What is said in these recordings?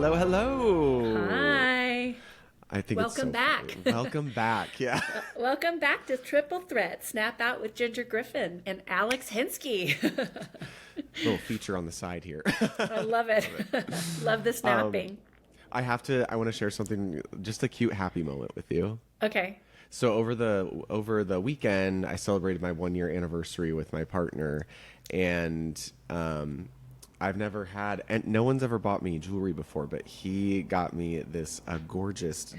Hello, hello. Hi. I think it's Welcome so back. funny. Welcome back. Yeah. Welcome back to Triple Threat Snap Out with Ginger Griffin and Alex Hensky. Little feature on the side here. I love it. Love the Um, snapping. I want to share something, just a cute, happy moment with you. Okay. So over the weekend, I celebrated my 1 year anniversary with my partner, and I've never had, and no one's ever bought me jewelry before, but he got me this gorgeous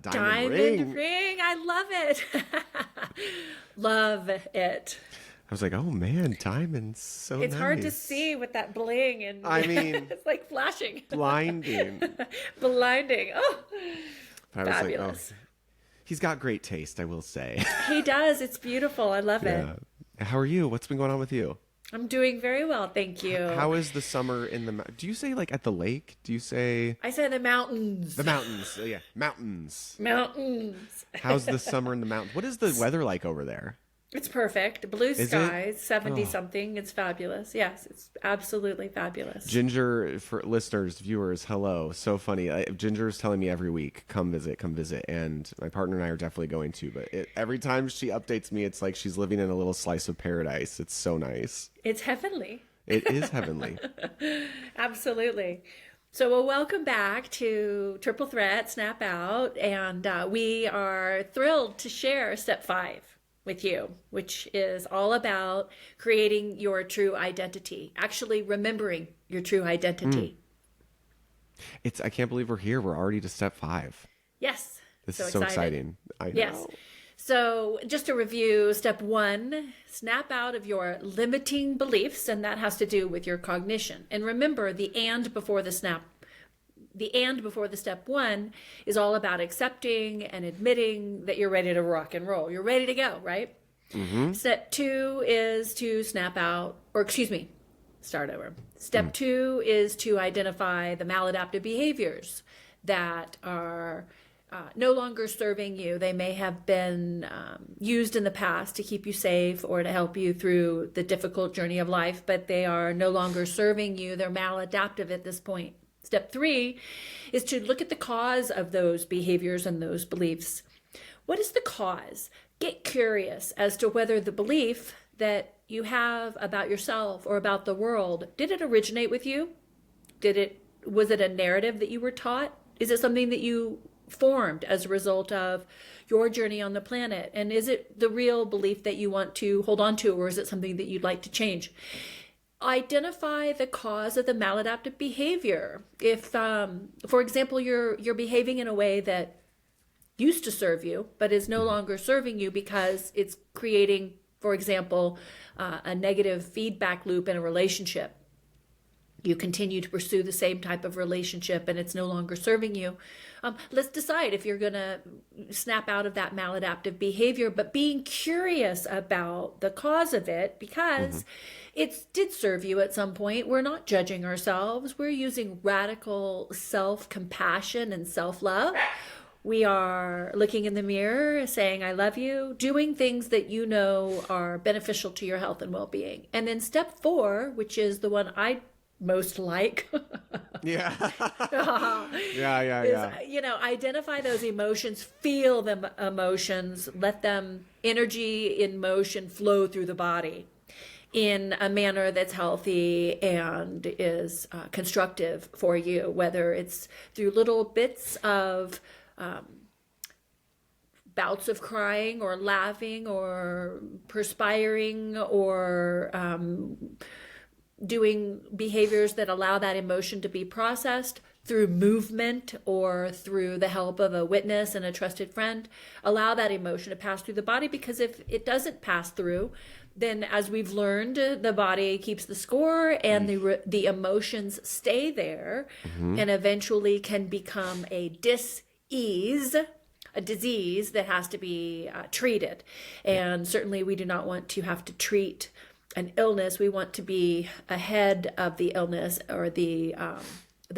diamond ring. I love it. Love it. I was like, oh man, diamonds, so It's hard to nice. see with that bling and I mean, it's like flashing. blinding. Blinding. Oh, But I was like, fabulous. oh, he's got great taste, I will say. He does. It's beautiful. I love it. Yeah. How are you? What's been going on with you? I'm doing very well, thank you. How is the summer in the? Do you say like at the lake? Do you say I say the mountains. the mountains? Yeah, mountains. Mountains. How's the summer in the mountains? What is the weather like over there? It's perfect. Blue Is it? skies, 70 Oh. something. It's fabulous. Yes, it's absolutely fabulous. Ginger, for listeners, viewers, hello. So funny. Ginger is telling me every week, come visit, and my partner and I are definitely going to. But every time she updates me, it's like she's living in a little slice of paradise. It's so nice. It's heavenly. It is heavenly. Absolutely. So, well, welcome back to Triple Threat Snap Out. And we are thrilled to share step 5 with you, which is all about creating your true identity, actually remembering your true identity. I can't believe we're here. We're already to step 5. Yes. This is so exciting. I know. Yes. So just to review, step 1, snap out of your limiting beliefs, and that has to do with your cognition. And remember, the and before the step 1 is all about accepting and admitting that you're ready to rock and roll. You're ready to go, right? Mm-hmm. Step 2 is to snap out, or excuse me, start over. Step 2 is to identify the maladaptive behaviors that are no longer serving you. They may have been used in the past to keep you safe or to help you through the difficult journey of life, but they are no longer serving you. They're maladaptive at this point. Step 3 is to look at the cause of those behaviors and those beliefs. What is the cause? Get curious as to whether the belief that you have about yourself or about the world, did it originate with you? Was it a narrative that you were taught? Is it something that you formed as a result of your journey on the planet? And is it the real belief that you want to hold on to, or is it something that you'd like to change? Identify the cause of the maladaptive behavior. If, for example, you're behaving in a way that used to serve you, but is no longer serving you because it's creating, for example, a negative feedback loop in a relationship. You continue to pursue the same type of relationship and it's no longer serving you. Let's decide if you're going to snap out of that maladaptive behavior, but being curious about the cause of it because it did serve you at some point. We're not judging ourselves. We're using radical self-compassion and self-love. We are looking in the mirror, saying, I love you, doing things that you know are beneficial to your health and well-being. And then step 4, which is the one I most like. Yeah. Yeah. Is, identify those emotions, feel them emotions, let them energy in motion flow through the body in a manner that's healthy and is constructive for you, whether it's through little bits of bouts of crying or laughing or perspiring or doing behaviors that allow that emotion to be processed through movement or through the help of a witness and a trusted friend. Allow that emotion to pass through the body, because if it doesn't pass through, then as we've learned, the body keeps the score and the emotions stay there and eventually can become a dis-ease, a disease that has to be treated. And certainly we do not want to have to treat an illness. We want to be ahead of the illness or the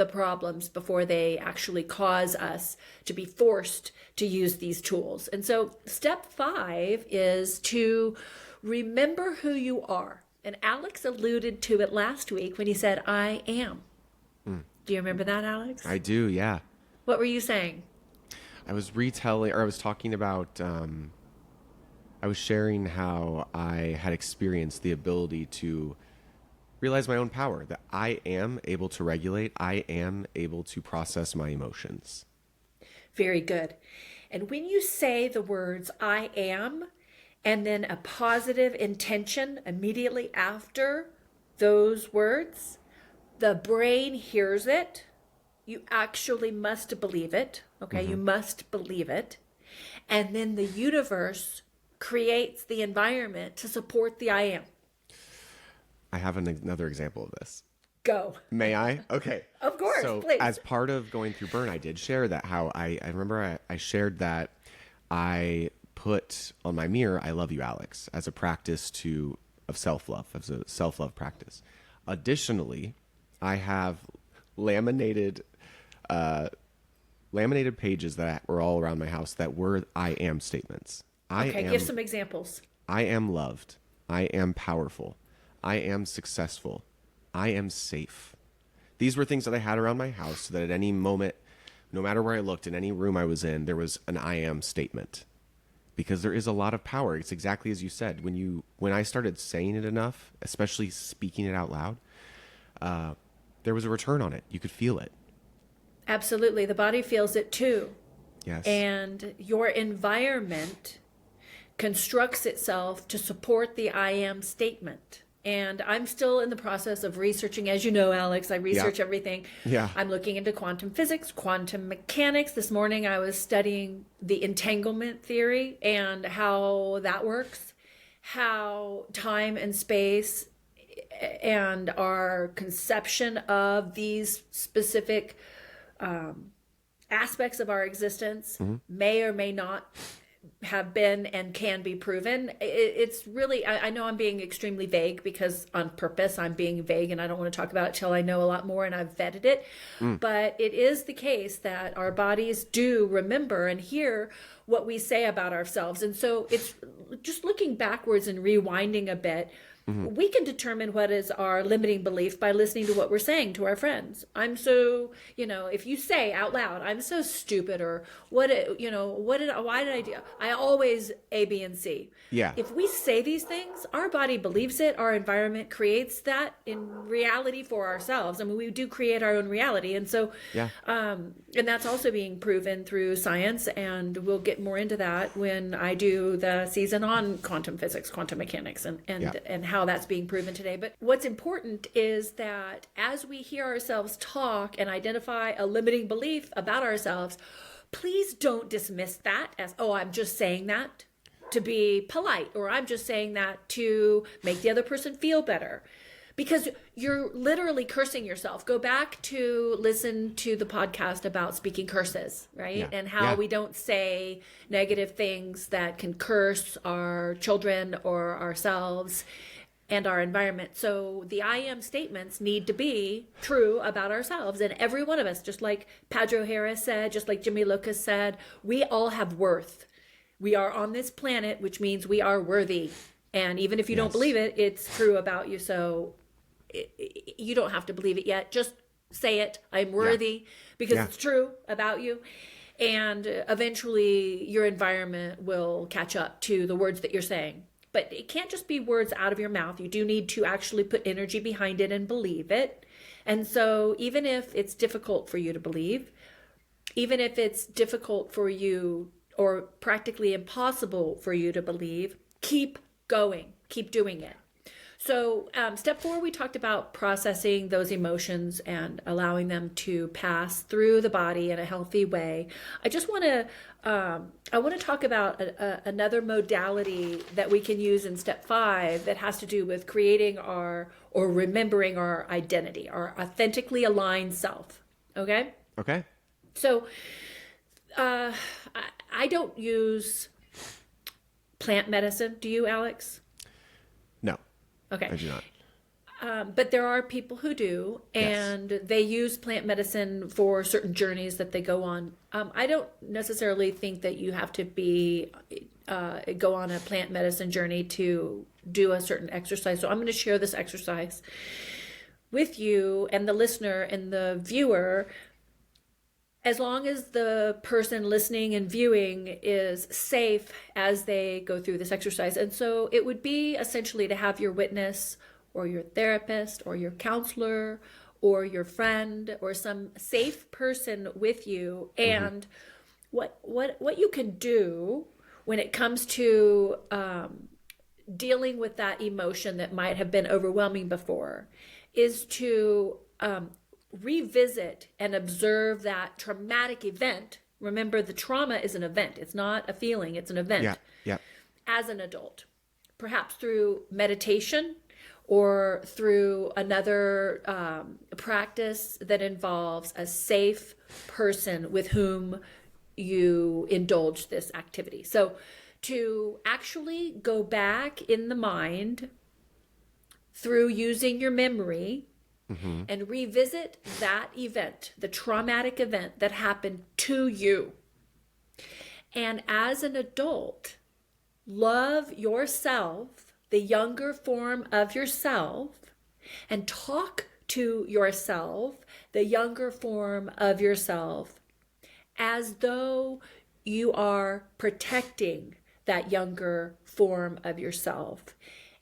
problems before they actually cause us to be forced to use these tools. And so step 5 is to remember who you are. And Alex alluded to it last week when he said, I am. Do you remember that, Alex? I do, yeah. What were you saying? I was retelling, or I was talking about, I was sharing how I had experienced the ability to realize my own power, that I am able to regulate, I am able to process my emotions. Very good. And when you say the words I am, and then a positive intention immediately after those words, the brain hears it. You actually must believe it. Okay, you must believe it. And then the universe creates the environment to support the I am. I have another example of this. Go. May I? Okay. Of course, So please. as part of going through burn, I did share that how I remember I shared that I put on my mirror, I love you, Alex, as a practice of self-love, as a self-love practice. Additionally, I have laminated pages that were all around my house that were I am statements. Give some examples. I am loved. I am powerful. I am successful. I am safe. These were things that I had around my house so that at any moment, no matter where I looked, in any room I was in, there was an I am statement. Because there is a lot of power. It's exactly as you said. When I started saying it enough, especially speaking it out loud, there was a return on it. You could feel it. Absolutely. The body feels it too. Yes. And your environment constructs itself to support the I am statement. And I'm still in the process of researching. As you know, Alex, I research everything. Yeah. I'm looking into quantum physics, quantum mechanics. This morning I was studying the entanglement theory and how that works, how time and space and our conception of these specific aspects of our existence may or may not have been and can be proven. It's really, I know I'm being extremely vague because on purpose I'm being vague and I don't want to talk about it till I know a lot more and I've vetted it. But it is the case that our bodies do remember and hear what we say about ourselves. And so it's just looking backwards and rewinding a bit. We can determine what is our limiting belief by listening to what we're saying to our friends. I'm so, if you say out loud, I'm so stupid, or why did I do? I always A, B, and C. Yeah. If we say these things, our body believes it. Our environment creates that in reality for ourselves. I mean, we do create our own reality. And so, and that's also being proven through science. And we'll get more into that when I do the season on quantum physics, quantum mechanics, and how that's being proven today. But what's important is that as we hear ourselves talk and identify a limiting belief about ourselves, please don't dismiss that as, oh, I'm just saying that to be polite, or I'm just saying that to make the other person feel better. Because you're literally cursing yourself. Go back to listen to the podcast about speaking curses, right? Yeah. And how we don't say negative things that can curse our children or ourselves and our environment. So the I am statements need to be true about ourselves. And every one of us, just like Padre Harris said, just like Jimmy Lucas said, we all have worth. We are on this planet, which means we are worthy. And even if you don't believe it, it's true about you. So you don't have to believe it yet. Just say it. I'm worthy because it's true about you. And eventually your environment will catch up to the words that you're saying. But it can't just be words out of your mouth. You do need to actually put energy behind it and believe it. And so even if it's difficult for you to believe, even if it's difficult for you or practically impossible for you to believe, keep going, keep doing it. So step 4, we talked about processing those emotions and allowing them to pass through the body in a healthy way. I just want to talk about another modality that we can use in step 5 that has to do with creating or remembering our identity, our authentically aligned self. Okay? Okay. So I don't use plant medicine. Do you, Alex? No. Okay. I do not. But there are people who do, and they use plant medicine for certain journeys that they go on. I don't necessarily think that you have to go on a plant medicine journey to do a certain exercise. So I'm going to share this exercise with you and the listener and the viewer, as long as the person listening and viewing is safe as they go through this exercise. And so it would be essentially to have your witness or your therapist or your counselor or your friend or some safe person with you. And what you can do when it comes to dealing with that emotion that might have been overwhelming before is to revisit and observe that traumatic event. Remember, the trauma is an event. It's not a feeling, it's an event. Yeah. Yeah. As an adult, perhaps through meditation or through another practice that involves a safe person with whom you indulge this activity. So to actually go back in the mind through using your memory and revisit that event, the traumatic event that happened to you. And as an adult, love yourself, the younger form of yourself, and talk to yourself, the younger form of yourself, as though you are protecting that younger form of yourself.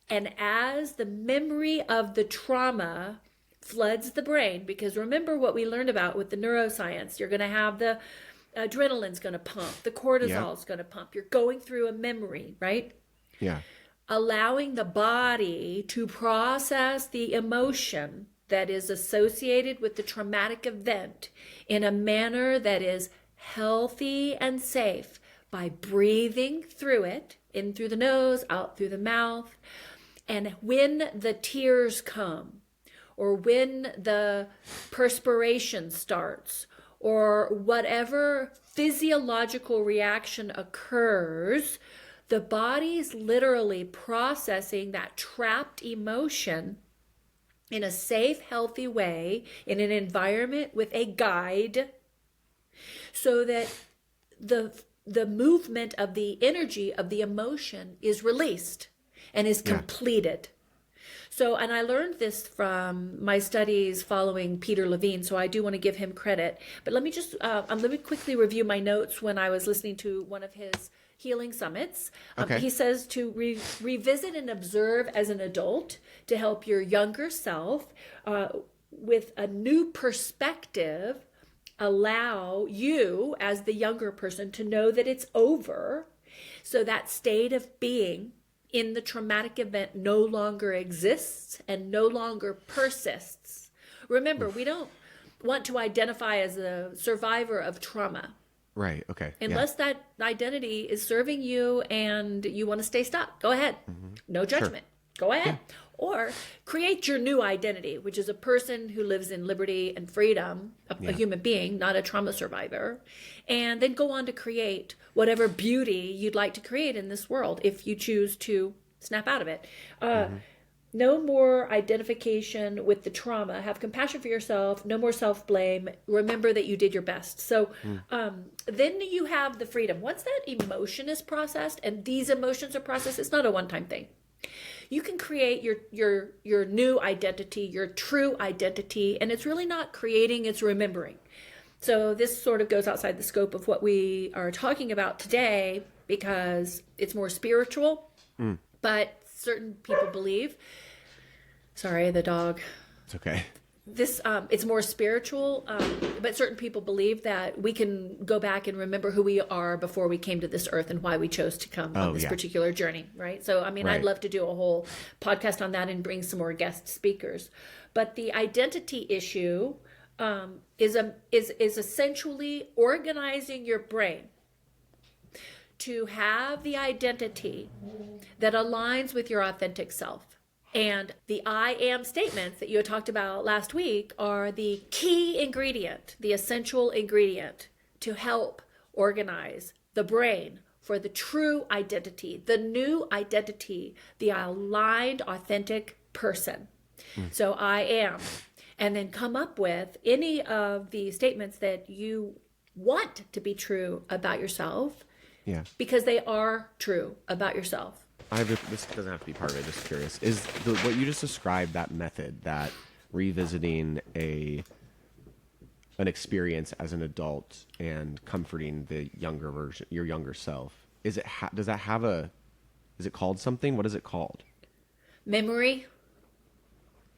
And as the memory of the trauma floods the brain, because remember what we learned about with the neuroscience, you're going to have the adrenaline's going to pump, the cortisol's going to pump. You're going through a memory, right? Yeah. Allowing the body to process the emotion that is associated with the traumatic event in a manner that is healthy and safe by breathing through it, in through the nose, out through the mouth. And when the tears come, or when the perspiration starts, or whatever physiological reaction occurs, the body's literally processing that trapped emotion in a safe, healthy way, in an environment with a guide, so that the movement of the energy of the emotion is released and is completed. So, and I learned this from my studies following Peter Levine, so I do want to give him credit. But let me just, let me quickly review my notes when I was listening to one of his healing summits. Okay. He says to revisit and observe as an adult to help your younger self with a new perspective, allow you as the younger person to know that it's over. So that state of being in the traumatic event no longer exists and no longer persists. Remember, we don't want to identify as a survivor of trauma. Right. Okay. Unless that identity is serving you and you want to stay stuck. Go ahead. No judgment. Go ahead. Yeah. Or create your new identity, which is a person who lives in liberty and freedom, a human being, not a trauma survivor. And then go on to create whatever beauty you'd like to create in this world if you choose to snap out of it. No more identification with the trauma. Have compassion for yourself. No more self-blame. Remember that you did your best. So then you have the freedom. Once that emotion is processed, and these emotions are processed, it's not a one-time thing. You can create your new identity, your true identity, and it's really not creating, it's remembering. So this sort of goes outside the scope of what we are talking about today because it's more spiritual, but certain people believe, sorry, the dog. It's okay. This it's more spiritual, but certain people believe that we can go back and remember who we are before we came to this earth and why we chose to come on this particular journey, right? So, I mean, I'd love to do a whole podcast on that and bring some more guest speakers. But the identity issue is essentially organizing your brain to have the identity that aligns with your authentic self. And the I am statements that you had talked about last week are the key ingredient, the essential ingredient to help organize the brain for the true identity, the new identity, the aligned, authentic person. So I am. And then come up with any of the statements that you want to be true about yourself. Yeah. Because they are true about yourself. This doesn't have to be part of it. Just curious. Is what you just described, that method, that revisiting an experience as an adult and comforting the younger version, your younger self. Does that have is it called something? What is it called? Memory.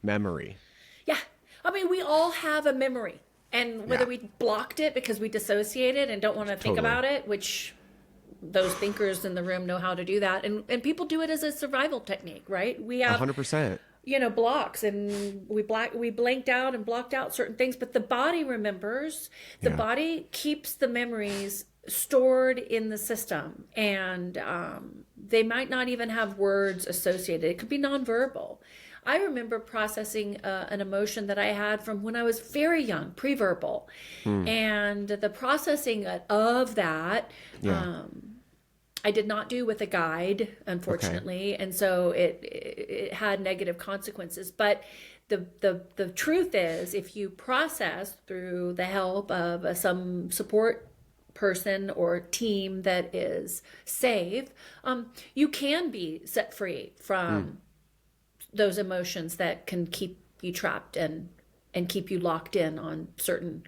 Memory. Yeah. I mean, we all have a memory. And whether we blocked it because we dissociated and don't want to think about it, which those thinkers in the room know how to do that. And people do it as a survival technique, right? We have 100%. Blocks, and we blanked out and blocked out certain things, but the body remembers. The body keeps the memories stored in the system, and they might not even have words associated. It could be nonverbal. I remember processing an emotion that I had from when I was very young, pre-verbal, and the processing of that. I did not do with a guide, unfortunately, and so it had negative consequences. But the truth is, if you process through the help of some support person or team that is safe, you can be set free from those emotions that can keep you trapped and keep you locked in on certain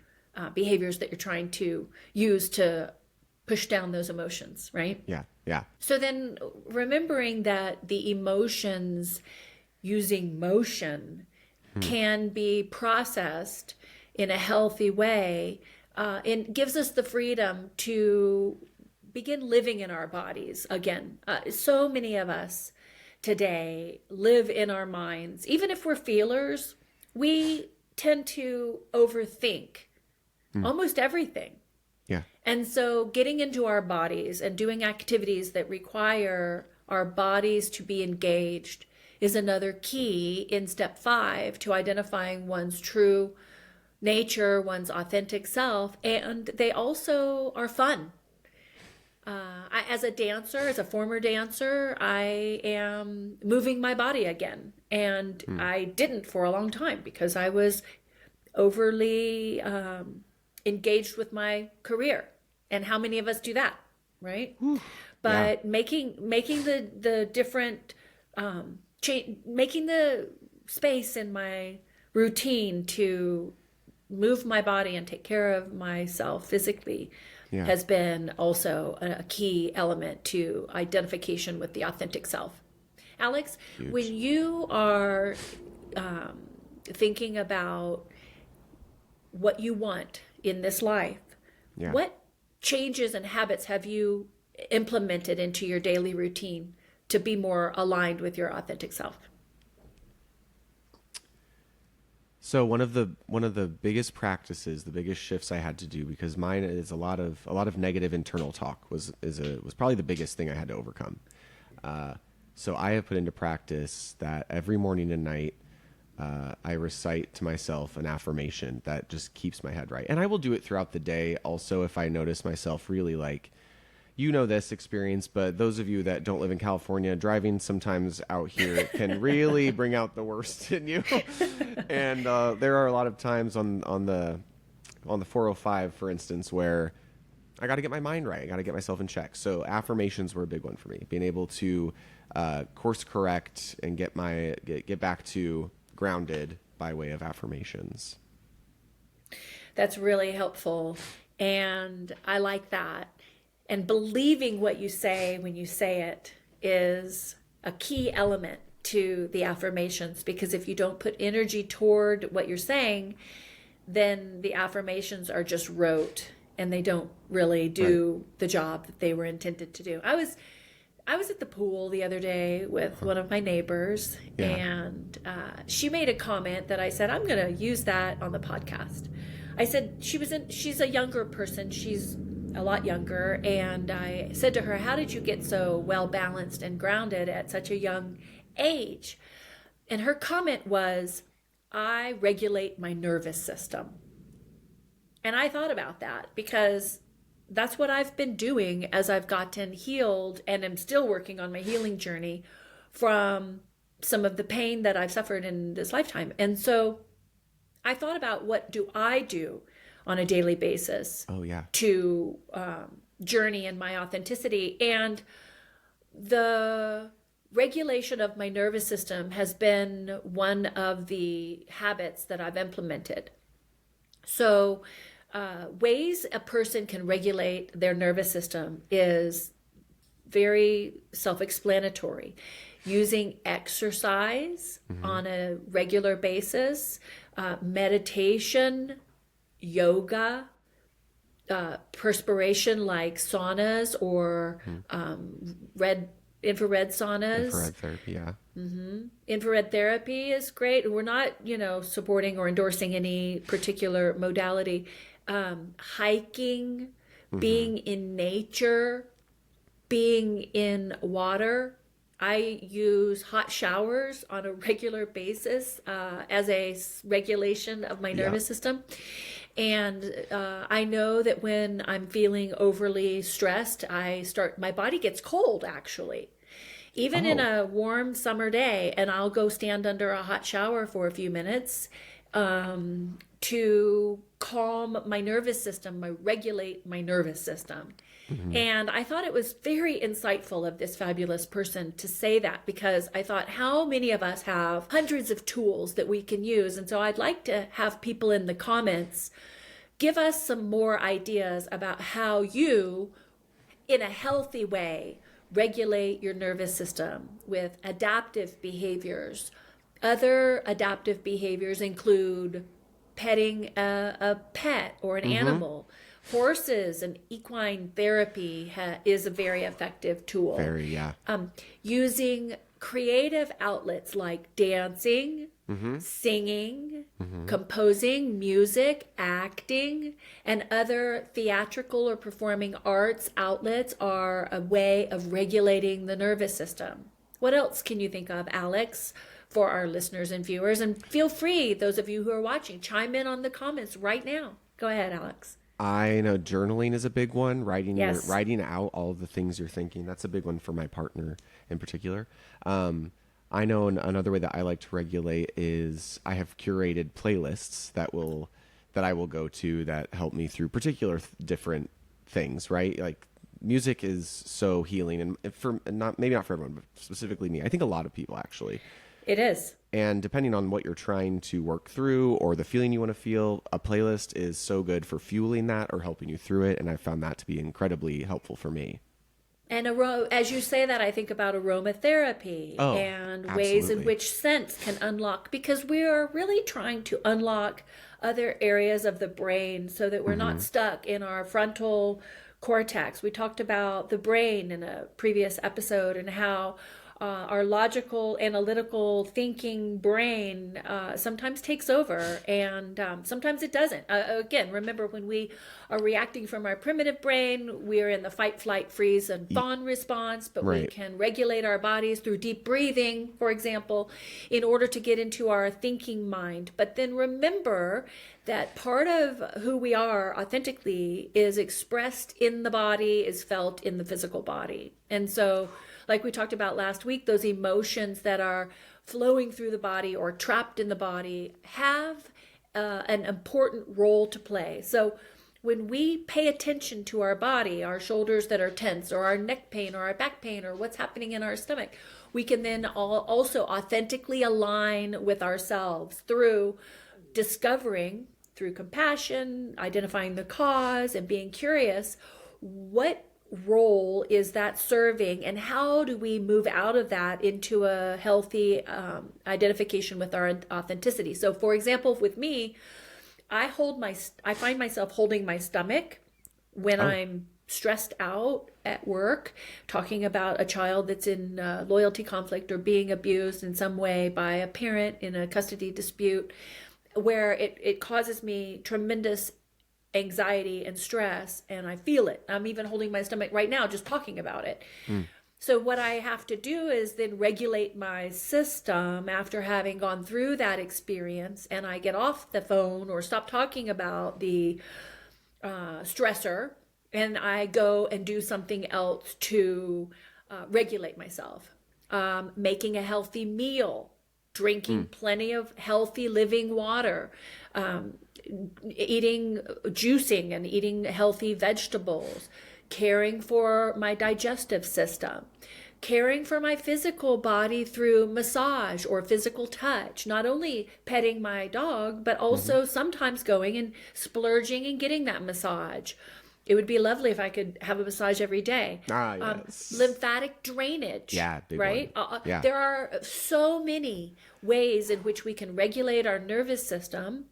behaviors that you're trying to use to push down those emotions, right? Yeah, yeah. So then remembering that the emotions using motion can be processed in a healthy way, and gives us the freedom to begin living in our bodies again. So many of us today live in our minds. Even if we're feelers, we tend to overthink almost everything. Yeah. And so getting into our bodies and doing activities that require our bodies to be engaged is another key in step 5 to identifying one's true nature, one's authentic self. And they also are fun. As a dancer, as a former dancer, I am moving my body again. And I didn't for a long time because I was overly engaged with my career. And how many of us do that, right? But making the different, making the space in my routine to move my body and take care of myself physically has been also a key element to identification with the authentic self. Alex, when you are thinking about what you want in this life, what changes and habits have you implemented into your daily routine to be more aligned with your authentic self? So one of the biggest practices, the biggest shifts I had to do, because mine is a lot of negative internal talk was probably the biggest thing I had to overcome. So I have put into practice that every morning and night I recite to myself an affirmation that just keeps my head right, and I will do it throughout the day. Also, if I notice myself really this experience, but those of you that don't live in California, driving sometimes out here can really bring out the worst in you. And there are a lot of times on the 405, for instance, where I got to get my mind right. I got to get myself in check. So affirmations were a big one for me. Being able to course correct and get back to grounded by way of affirmations. That's really helpful. And I like that. And believing what you say when you say it is a key element to the affirmations, because if you don't put energy toward what you're saying, then the affirmations are just rote and they don't really do the job that they were intended to do. I was at the pool the other day with one of my neighbors, and she made a comment that I said, I'm going to use that on the podcast. I said she's a younger person. She's a lot younger. And I said to her, how did you get so well balanced and grounded at such a young age? And her comment was, I regulate my nervous system. And I thought about that because that's what I've been doing as I've gotten healed, and am still working on my healing journey from some of the pain that I've suffered in this lifetime. And so I thought about, what do I do on a daily basis to journey in my authenticity? And the regulation of my nervous system has been one of the habits that I've implemented. So, ways a person can regulate their nervous system is very self-explanatory. Using exercise on a regular basis, meditation, yoga, perspiration like saunas or infrared saunas. Infrared therapy, yeah. Infrared therapy is great. We're not, supporting or endorsing any particular modality. Hiking, being in nature, being in water. I use hot showers on a regular basis as a regulation of my nervous system. And I know that when I'm feeling overly stressed, my body gets cold actually. Even in a warm summer day, and I'll go stand under a hot shower for a few minutes to calm my nervous system, regulate my nervous system. And I thought it was very insightful of this fabulous person to say that, because I thought, how many of us have hundreds of tools that we can use? And so I'd like to have people in the comments give us some more ideas about how you, in a healthy way, regulate your nervous system with adaptive behaviors. Other adaptive behaviors include petting a pet or an animal. Horses and equine therapy is a very effective tool. Very, yeah. Using creative outlets like dancing, singing, composing, music, acting, and other theatrical or performing arts outlets are a way of regulating the nervous system. What else can you think of, Alex, for our listeners and viewers? And feel free, those of you who are watching, chime in on the comments right now. Go ahead, Alex. I know journaling is a big one. Writing out all of the things you're thinking. That's a big one for my partner in particular. I know another way that I like to regulate is I have curated playlists that I will go to that help me through particular different things, right? Like music is so healing, and maybe not for everyone, but specifically me. I think a lot of people actually. It is. And depending on what you're trying to work through or the feeling you want to feel, a playlist is so good for fueling that or helping you through it. And I found that to be incredibly helpful for me. And as you say that, I think about aromatherapy and ways in which scents can unlock, because we are really trying to unlock other areas of the brain so that we're not stuck in our frontal cortex. We talked about the brain in a previous episode and how our logical, analytical thinking brain sometimes takes over, and sometimes it doesn't. Again, remember, when we are reacting from our primitive brain, we are in the fight, flight, freeze, and fawn response, but we can regulate our bodies through deep breathing, for example, in order to get into our thinking mind. But then remember that part of who we are authentically is expressed in the body, is felt in the physical body. And so, like we talked about last week, those emotions that are flowing through the body or trapped in the body have an important role to play. So when we pay attention to our body, our shoulders that are tense, or our neck pain, or our back pain, or what's happening in our stomach, we can then also authentically align with ourselves through discovering, through compassion, identifying the cause, and being curious, what role is that serving, and how do we move out of that into a healthy identification with our authenticity? So for example, with me, I find myself holding my stomach when I'm stressed out at work, talking about a child that's in loyalty conflict or being abused in some way by a parent in a custody dispute, where it causes me tremendous anxiety and stress, and I feel it. I'm even holding my stomach right now just talking about it. So what I have to do is then regulate my system after having gone through that experience, and I get off the phone or stop talking about the stressor, and I go and do something else to regulate myself. Making a healthy meal, drinking plenty of healthy living water, juicing and eating healthy vegetables, caring for my digestive system, caring for my physical body through massage or physical touch, not only petting my dog, but also sometimes going and splurging and getting that massage. It would be lovely if I could have a massage every day. Yes. Lymphatic drainage. Yeah, big right? one. Yeah. There are so many ways in which we can regulate our nervous system.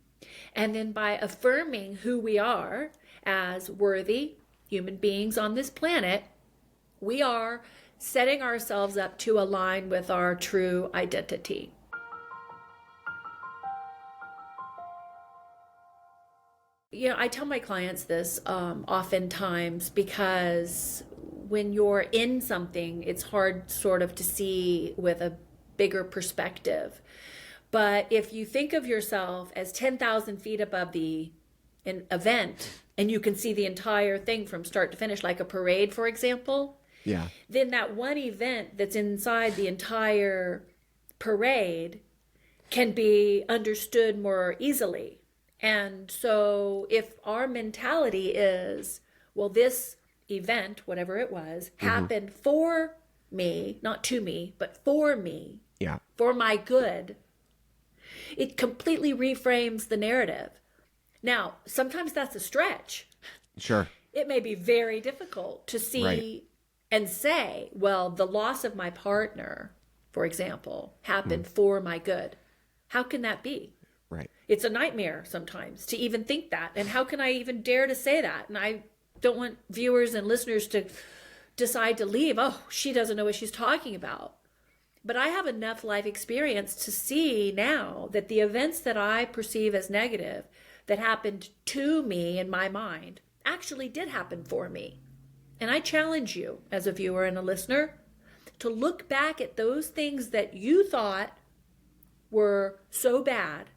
And then by affirming who we are as worthy human beings on this planet, we are setting ourselves up to align with our true identity. I tell my clients this oftentimes, because when you're in something, it's hard sort of to see with a bigger perspective. But if you think of yourself as 10,000 feet above an event, and you can see the entire thing from start to finish, like a parade, for example, then that one event that's inside the entire parade can be understood more easily. And so if our mentality is, well, this event, whatever it was, happened for me, not to me, but for me, for my good, it completely reframes the narrative. Now, sometimes that's a stretch. Sure. It may be very difficult to see and say, well, the loss of my partner, for example, happened for my good. How can that be? Right. It's a nightmare sometimes to even think that. And how can I even dare to say that? And I don't want viewers and listeners to decide to leave. Oh, she doesn't know what she's talking about. But I have enough life experience to see now that the events that I perceive as negative that happened to me in my mind actually did happen for me. And I challenge you as a viewer and a listener to look back at those things that you thought were so bad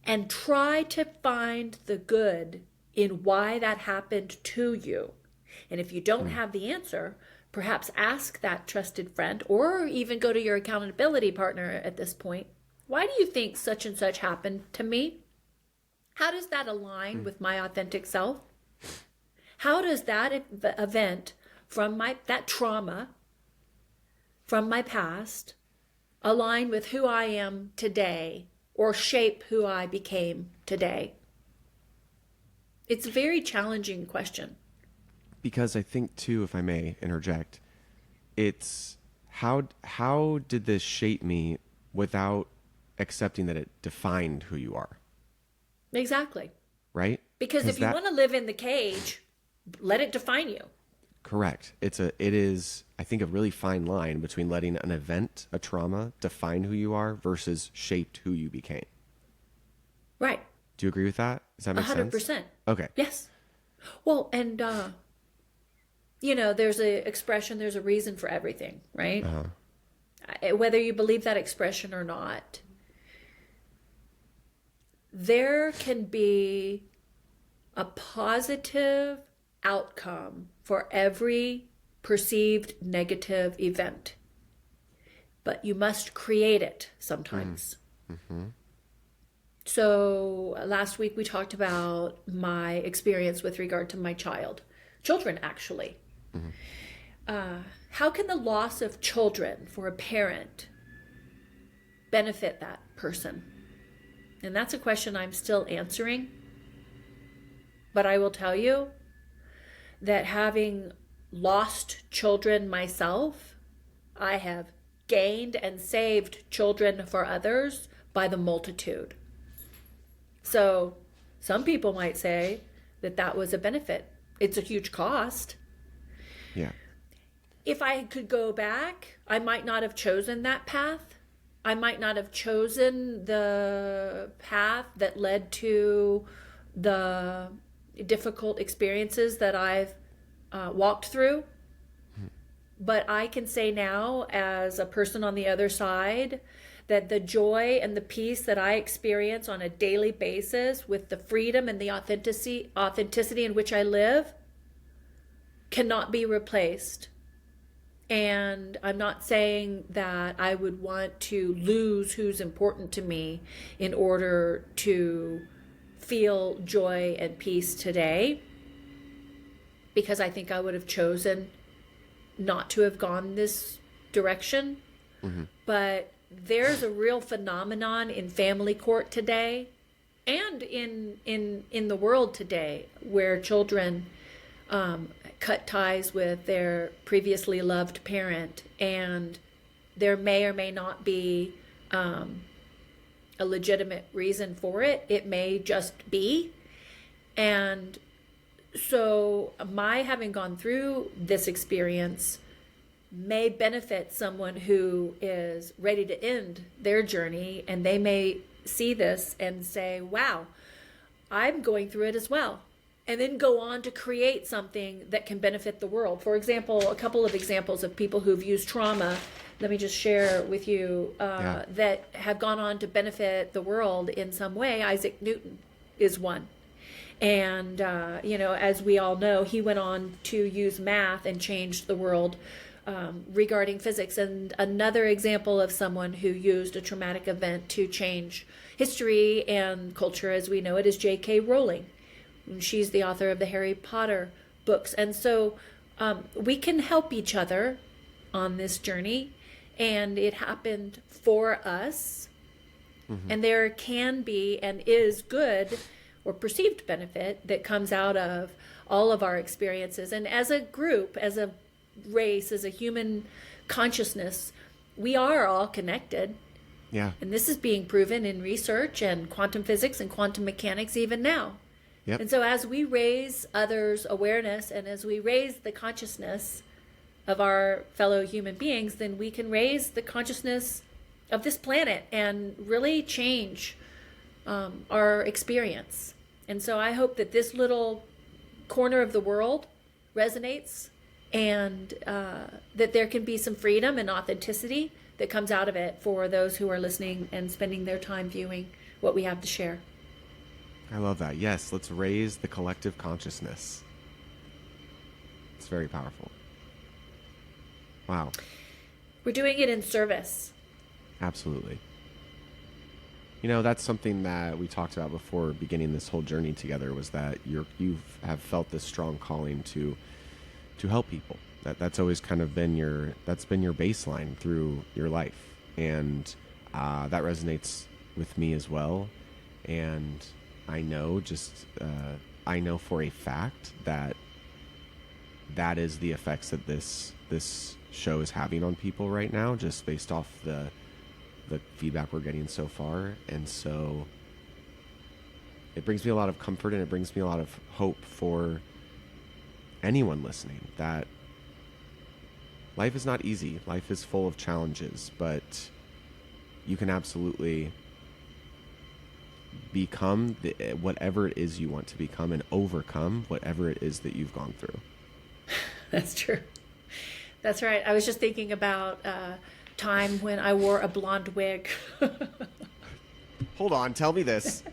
and try to find the good in why that happened to you. And if you don't have the answer, perhaps ask that trusted friend, or even go to your accountability partner at this point. Why do you think such and such happened to me? How does that align with my authentic self? How does that event from that trauma from my past align with who I am today, or shape who I became today? It's a very challenging question. Because I think too, if I may interject, it's how did this shape me without accepting that it defined who you are? Exactly. Right? Because if you want to live in the cage, let it define you. Correct. It is, I think, a really fine line between letting an event, a trauma, define who you are versus shaped who you became. Right. Do you agree with that? Does that make 100%. sense? Okay. Yes. Well, and, there's a expression, there's a reason for everything, right? Whether you believe that expression or not, there can be a positive outcome for every perceived negative event, but you must create it sometimes. So last week we talked about my experience with regard to my children actually. How can the loss of children for a parent benefit that person? And that's a question I'm still answering. But I will tell you that having lost children myself, I have gained and saved children for others by the multitude. So some people might say that that was a benefit. It's a huge cost. Yeah. If I could go back, I might not have chosen that path. I might not have chosen the path that led to the difficult experiences that I've walked through. But I can say now, as a person on the other side, that the joy and the peace that I experience on a daily basis with the freedom and the authenticity in which I live cannot be replaced. And I'm not saying that I would want to lose who's important to me in order to feel joy and peace today, because I think I would have chosen not to have gone this direction. But there's a real phenomenon in family court today and in the world today where children cut ties with their previously loved parent, and there may or may not be a legitimate reason for it. It may just be. And so my having gone through this experience may benefit someone who is ready to end their journey, and they may see this and say, wow, I'm going through it as well, and then go on to create something that can benefit the world. For example, a couple of examples of people who've used trauma, let me just share with you, that have gone on to benefit the world in some way. Isaac Newton is one. And, as we all know, he went on to use math and changed the world regarding physics. And another example of someone who used a traumatic event to change history and culture as we know it is J.K. Rowling. She's the author of the Harry Potter books. And so we can help each other on this journey. And it happened for us. And there can be and is good or perceived benefit that comes out of all of our experiences. And as a group, as a race, as a human consciousness, we are all connected. Yeah. And this is being proven in research and quantum physics and quantum mechanics even now. Yep. And so as we raise others' awareness and as we raise the consciousness of our fellow human beings, then we can raise the consciousness of this planet and really change our experience. And so I hope that this little corner of the world resonates, and that there can be some freedom and authenticity that comes out of it for those who are listening and spending their time viewing what we have to share. I love that. Yes, let's raise the collective consciousness. It's very powerful. Wow. We're doing it in service. Absolutely. That's something that we talked about before beginning this whole journey together, was that you have felt this strong calling to help people. That's always kind of been your baseline through your life, and that resonates with me as well. And I know I know for a fact that is the effects that this show is having on people right now, just based off the feedback we're getting so far. And so it brings me a lot of comfort, and it brings me a lot of hope for anyone listening, that life is not easy. Life is full of challenges, but you can absolutely become whatever it is you want to become, and overcome whatever it is that you've gone through. That's true. That's right. I was just thinking about time when I wore a blonde wig. Hold on, tell me this.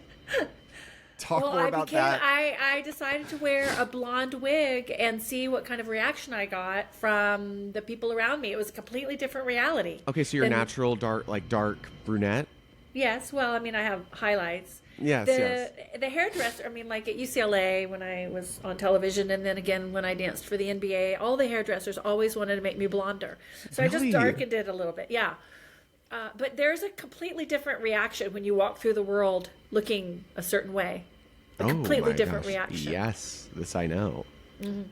Talk more about that. I decided to wear a blonde wig and see what kind of reaction I got from the people around me. It was a completely different reality. Okay, so you're natural dark brunette? Yes. Well, I have highlights. Yes, The hairdresser, like at UCLA when I was on television, and then again when I danced for the NBA, all the hairdressers always wanted to make me blonder. So Really? I just darkened it a little bit. Yeah. But there's a completely different reaction when you walk through the world looking a certain way. A completely different reaction. Yes, this I know. Mm-hmm.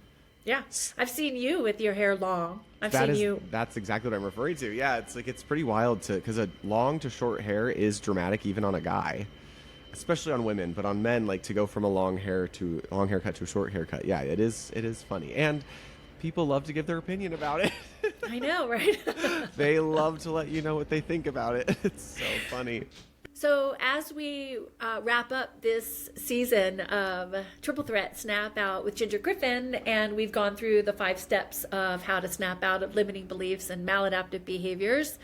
Yeah. I've seen you with your hair long. That's exactly what I'm referring to. Yeah, it's pretty wild because a long to short hair is dramatic even on a guy, especially on women, but on men, to go from a long haircut to a short haircut. Yeah, it is funny. And people love to give their opinion about it. I know, right? They love to let you know what they think about it. It's so funny. So as we wrap up this season of Triple Threat Snap Out with Ginger Griffin, and we've gone through the 5 steps of how to snap out of limiting beliefs and maladaptive behaviors,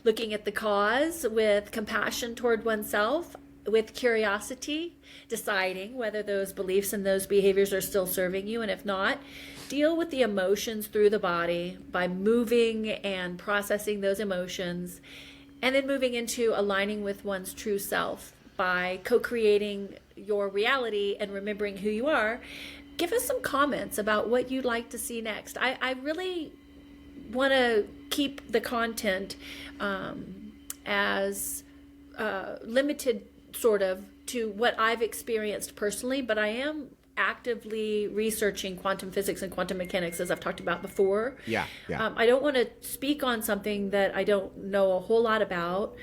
looking at the cause with compassion toward oneself, with curiosity, deciding whether those beliefs and those behaviors are still serving you, and if not, deal with the emotions through the body by moving and processing those emotions, and then moving into aligning with one's true self by co-creating your reality and remembering who you are. Give us some comments about what you'd like to see next. I really want to keep the content as limited sort of to what I've experienced personally, but I am actively researching quantum physics and quantum mechanics, as I've talked about before. Yeah. I don't want to speak on something that I don't know a whole lot about.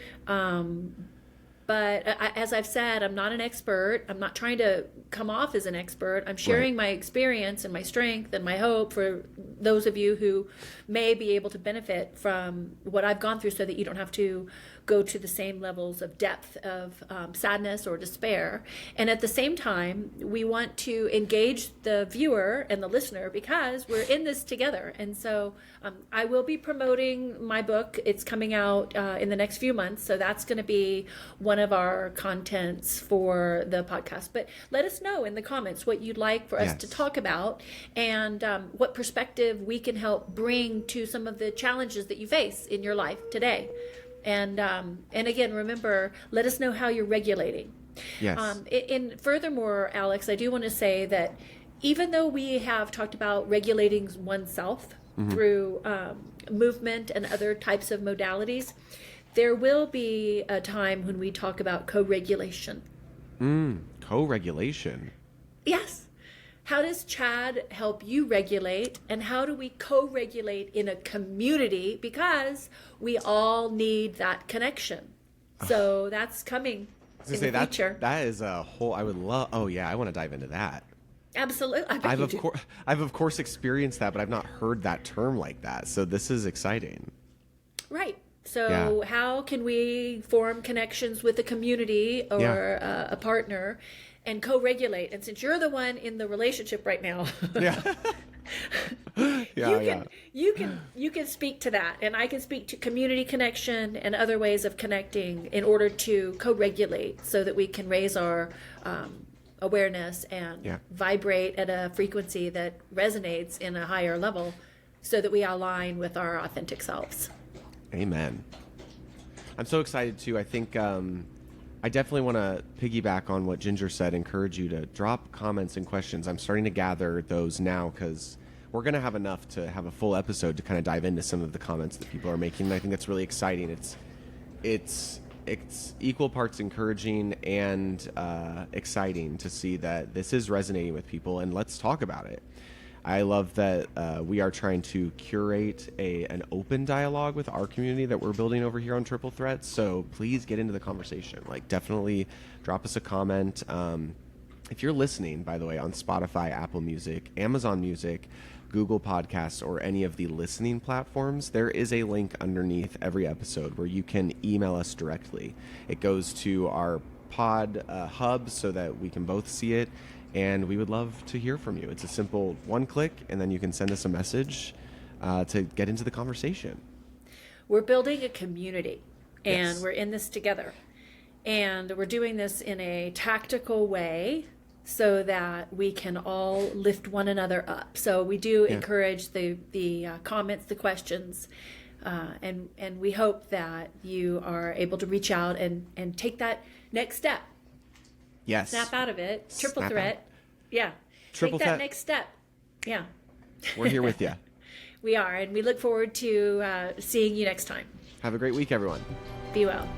But as I've said, I'm not an expert. I'm not trying to come off as an expert. I'm sharing my experience and my strength and my hope for those of you who may be able to benefit from what I've gone through, so that you don't have to go to the same levels of depth of sadness or despair. And at the same time, we want to engage the viewer and the listener, because we're in this together. And so I will be promoting my book. It's coming out in the next few months. So that's going to be one of our contents for the podcast. But let us know in the comments what you'd like for us to talk about, and what perspective we can help bring to some of the challenges that you face in your life today. And again, remember, let us know how you're regulating. Yes. And furthermore, Alex, I do want to say that even though we have talked about regulating oneself through movement and other types of modalities, there will be a time when we talk about co-regulation. Co-regulation. Yes. How does Chad help you regulate, and how do we co-regulate in a community? Because we all need that connection. So that's coming in the future. That is a whole, I would love, oh yeah, I want to dive into that. Absolutely. I've of course experienced that, but I've not heard that term like that. So this is exciting. Right. So how can we form connections with a community or a partner and co-regulate? And since you're the one in the relationship right now, you can speak to that, and I can speak to community connection and other ways of connecting in order to co-regulate, so that we can raise our awareness and vibrate at a frequency that resonates in a higher level, so that we align with our authentic selves. Amen. I'm so excited too. I think I definitely want to piggyback on what Ginger said, encourage you to drop comments and questions. I'm starting to gather those now, because we're going to have enough to have a full episode to kind of dive into some of the comments that people are making. And I think that's really exciting. It's equal parts encouraging and exciting to see that this is resonating with people, and let's talk about it. I love that we are trying to curate an open dialogue with our community that we're building over here on Triple Threat. So please get into the conversation. Like, definitely drop us a comment. If you're listening, by the way, on Spotify, Apple Music, Amazon Music, Google Podcasts, or any of the listening platforms, there is a link underneath every episode where you can email us directly. It goes to our pod hub so that we can both see it. And we would love to hear from you. It's a simple one click, and then you can send us a message to get into the conversation. We're building a community, and we're in this together. And we're doing this in a tactical way so that we can all lift one another up. So we do encourage the comments, the questions, and we hope that you are able to reach out and take that next step. Yes. Snap out of it. Triple threat. Out. Yeah. Triple Take that threat. next step. Yeah. We're here with you. We are, and we look forward to seeing you next time. Have a great week, everyone. Be well.